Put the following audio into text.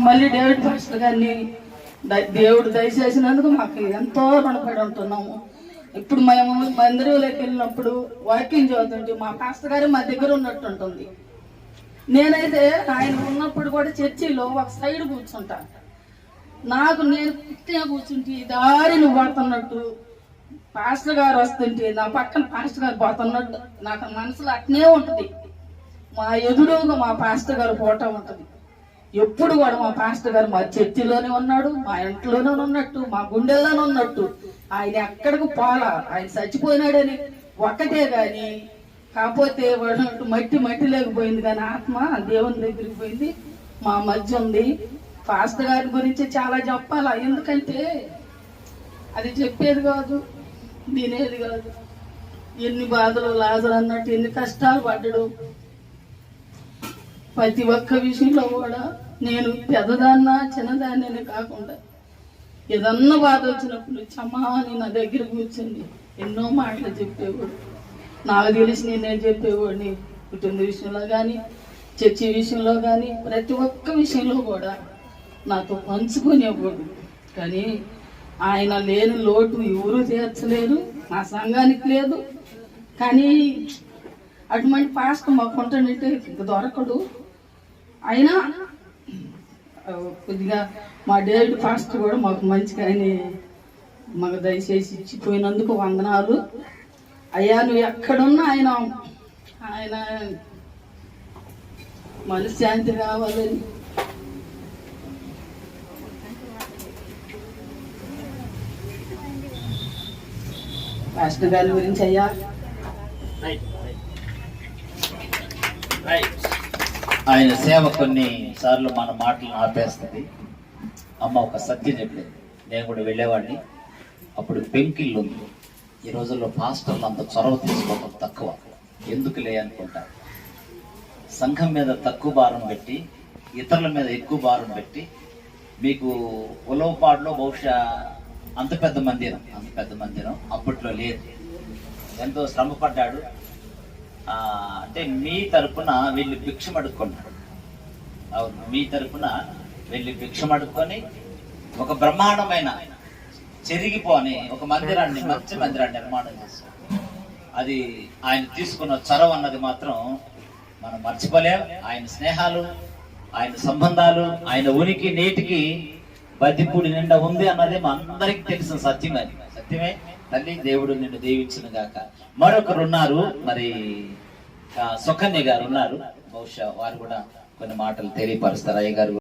మళ్ళీ David pastor గారిని దేవుడు దయచేసినందుకు మాకు ఎంతో రుణపడి ఉంటున్నాము. ఇప్పుడు మేము మందిరంలోకి వెళ్ళినప్పుడు వాకింగ్ చదువుతుంటే మా పాస్టర్ గారు మా దగ్గర ఉన్నట్టు ఉంటుంది. నేనైతే ఆయన ఉన్నప్పుడు కూడా చర్చిలో ఒక సైడ్ కూర్చుంటా. నేను పుట్టిన కూర్చుంటే దారి నువ్వు పడుతున్నట్టు, పాస్టర్ గారు వస్తుంటే నా పక్కన పాస్టర్ గారు పోతున్నట్టు నాకు మనసులో అట్నే ఉంటుంది. మా ఎదురుగా మా పాస్టర్ గారు ఫోటో ఉంటుంది. ఎప్పుడు కూడా మా పాస్టర్ గారు మా చర్చిలోనే ఉన్నాడు, మా ఇంట్లోనే ఉన్నట్టు, మా గుండెల్లోనే ఉన్నట్టు. ఆయన ఎక్కడికి పోలా. ఆయన చచ్చిపోయినాడని ఒక్కటే గాని, కాకపోతే వాడు మట్టి లేకపోయింది కానీ ఆత్మ దేవుని దగ్గరికి పోయింది. మా మధ్య ఉంది. పాస్టర్ గారి గురించి చాలా చెప్పాలా, ఎందుకంటే అది చెప్పేది కాదు, వినేది కాదు. ఎన్ని బాధలు లాజరు అన్నట్టు ఎన్ని కష్టాలు పడ్డాడు. ప్రతి ఒక్క విషయంలో కూడా నేను పెద్దదాన్నా చిన్నదాన్ని కాకుండా ఏదన్నా బాధ వచ్చినప్పుడు చమ్మా అని నా దగ్గర కూర్చొని ఎన్నో మాటలు చెప్పేవాడు. నాకు తెలిసి నేనే చెప్పేవాడిని. కుటుంబ విషయంలో కానీ, చర్చి విషయంలో కానీ, ప్రతి ఒక్క విషయంలో కూడా నాతో పంచుకునేవాడు. కానీ ఆయన లేని లోటు ఎవరూ తీర్చలేరు, మా సంఘానికి లేదు. కానీ అటువంటి పాస్టర్ మాకు ఉంటుందంటే ఇంక దొరకడు. అయినా కొద్దిగా మా డేవిడ్ పాస్టర్ కూడా మాకు మంచిగా ఆయన మాకు దయచేసి ఇచ్చిపోయినందుకు వందనాలు. అయ్యా నువ్వు ఎక్కడున్నా ఆయన మనశ్శాంతి కావాలని పాస్టర్ గారి గురించి అయ్యా ఆయన సేవ కొన్ని సార్లు మన మాటలను ఆపేస్తుంది. అమ్మ ఒక సత్యం చెప్పలేదు. నేను కూడా వెళ్ళేవాడిని. అప్పుడు పెంకిళ్ళు ఉంది. ఈ రోజుల్లో పాస్టర్లు అంత చొరవ తీసుకోవడం తక్కువ. ఎందుకులే అనుకుంటారు. సంఘం మీద తక్కువ భారం పెట్టి ఇతరుల మీద ఎక్కువ భారం పెట్టి, మీకు ఉలవపాడులో బహుశా అంత పెద్ద మందిరం అప్పట్లో లేదు. ఎంతో శ్రమ పడ్డాడు. అంటే మీ తరపున వెళ్ళి భిక్షం అడుక్కున్నాడు. అవును, మీ తరపున వెళ్ళి భిక్షం అడుక్కొని ఒక బ్రహ్మాండమైన చెరిగిపోని ఒక మందిరాన్ని, మంచి మందిరాన్ని నిర్మాణం చేశాడు. అది ఆయన తీసుకున్న చొరవ అన్నది మాత్రం మనం మర్చిపోలేం. ఆయన స్నేహాలు, ఆయన సంబంధాలు, ఆయన ఉనికి నేటికి బద్దిపూడి నిండా ఉంది అన్నది మా అందరికి తెలిసిన సత్యమే. తల్లి దేవుడు నిన్ను దీవించిన గాక. మరొకరు ఉన్నారు, మరి సుకన్య గారు ఉన్నారు. బహుశా వారు కూడా కొన్ని మాటలు తెలియపరుస్తారు. అయ్య గారు